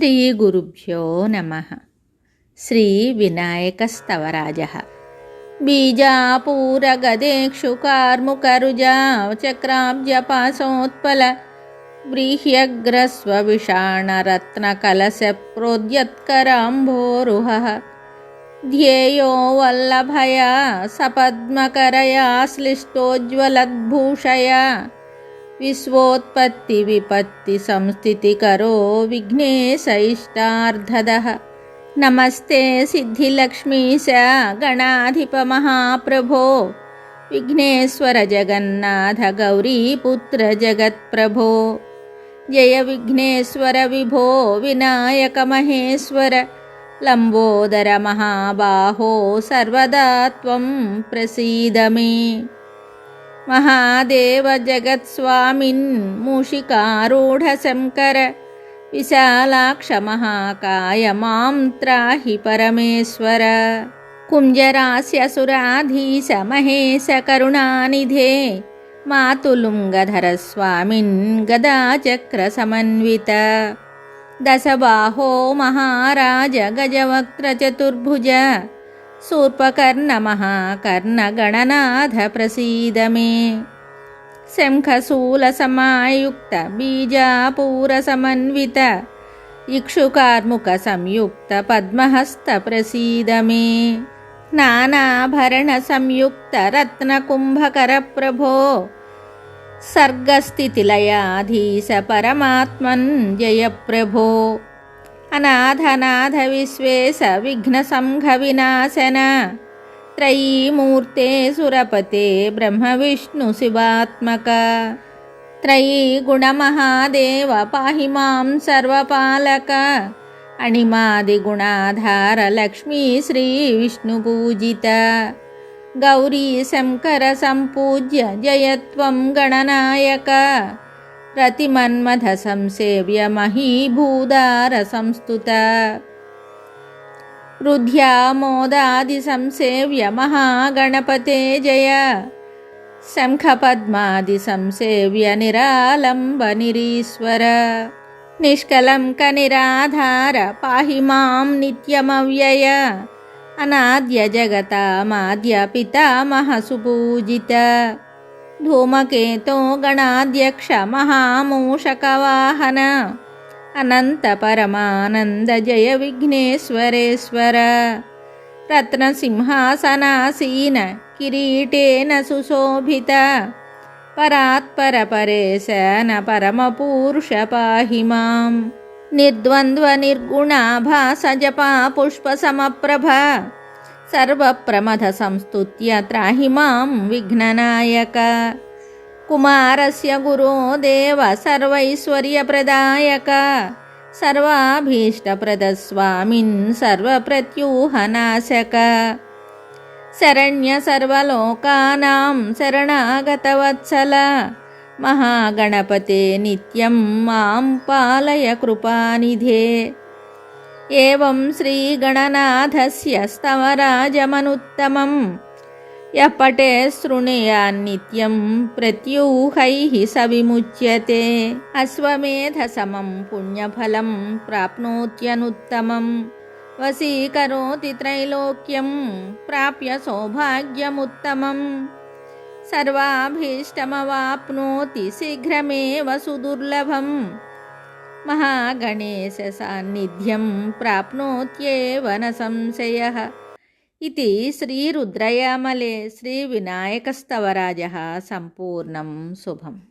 శ్రీగురుభ్యో నమః. శ్రీ వినాయకస్తవరాజः. బీజాపూరగదేక్షుకార్ముకరుజా చక్రాబ్జపాసోత్పల వ్రీహ్యగ్రస్వవిషాణరత్నకలశప్రోద్యత్కరాంభోరుహः ధ్యేయో వల్లభయా సపద్మకరయా శ్లిష్టోజ్వలద్భూషయా విశ్వోత్పత్తి విపత్తి సంస్థితికరో విఘ్నేశ ఇష్టార్థదః. నమస్తే సిద్ధిలక్ష్మీశ గణాధిప మహాప్రభో విఘ్నేశ్వర జగన్నాథ గౌరీపుత్ర జగత్ప్రభో. జయ విఘ్నేశ్వర విభో వినాయక మహేశ్వర లంబోదర మహాబాహో సర్వదా త్వం ప్రసీద మే. మహాదేవ జగత్స్వామిన్ మూషికారూఢ శంకర విశాలాక్ష మహాకాయ మాం త్రాహి పరమేశ్వర. కుంజరాస్యసురాధీశ మహేశ కరుణానిధే మాతులుంగధర స్వామిన్ గదాచక్ర సమన్విత. దశబాహో మహారాజ గజవక్త్ర చతుర్భుజ శూర్పకర్ణ మహాకర్ణ గణనాథ ప్రసీద మే. శంఖశూల సమాయుక్త బీజాపూర సమన్విత ఇక్షుకార్ముక సంయుక్త పద్మహస్త ప్రసీద మే. నానాభరణ సంయుక్త రత్నకుంభకర ప్రభో సర్గస్థితిలయాధీశ పరమాత్మన్ జయ ప్రభో. అనాథనాథ విశ్వేశ విఘ్న సంఘ వినాశన త్రయీమూర్తే సురపతే బ్రహ్మ విష్ణు శివాత్మక. త్రయీ గుణ మహాదేవ పాహి మాం సర్వపాలక. అణిమాది గుణాధార లక్ష్మీ శ్రీ విష్ణు పూజిత. గౌరీ శంకర సంపూజ్య జయత్వం గణనాయక. రతిమన్మథ సంసేవ్య మహీభూదార సంస్తుత. రుధ్యామోదాది సంసేవ్య మహాగణపతే జయ. శంఖపద్మాది సంసేవ్య నిరాలంబ నిరీశ్వర. నిష్కలంక నిరాధార పాహి మాం నిత్యమవ్యయ. అనాద్య జగతామాద్య పితామహ సుపూజిత. ధూమకేతో గణాధ్యక్ష మహామూషకవాహన అనంత పరమానంద జయ విఘ్నేశ్వరేశ్వర. రత్నసింహాసనాసీన కిరీటేన సుశోభిత. పరాత్పర పరేశన పరమపూరుష పాహి మాం. నిర్ద్వంద్వ నిర్గుణాభాస జపా పుష్ప సమప్రభ సర్వప్రమథ సంస్తుత్య త్రాహి మాం విఘ్ననాయక. కుమారస్య గురో దేవ సర్వైశ్వర్యప్రదాయక. సర్వాభీష్టప్రద స్వామిన్ సర్వప్రత్యూహనాశక. శరణ్య సర్వలోకానాం శరణాగతవత్సల. మహాగణపతే నిత్యం మాం పాలయ కృపానిధే. ఏవం శ్రీగణనాథస్య స్తవరాజమనుత్తమం యః పఠే శృణుయాన్నిత్యం ప్రత్యూహైః స విముచ్యతే. అశ్వమేధసమం పుణ్యఫలం ప్రాప్నోత్యనుత్తమం. వశీకరోతి త్రైలోక్యం ప్రాప్య సౌభాగ్యముత్తమం. సర్వాభీష్టమవాప్నోతి శీఘ్రమేవ సుదుర్లభం. మహాగణేశ సాన్నిధ్యం ప్రాప్నోత్యేవ న సంశయః. ఇది శ్రీరుద్రయామలే శ్రీవినాయకస్తవరాజः సంపూర్ణం శుభం.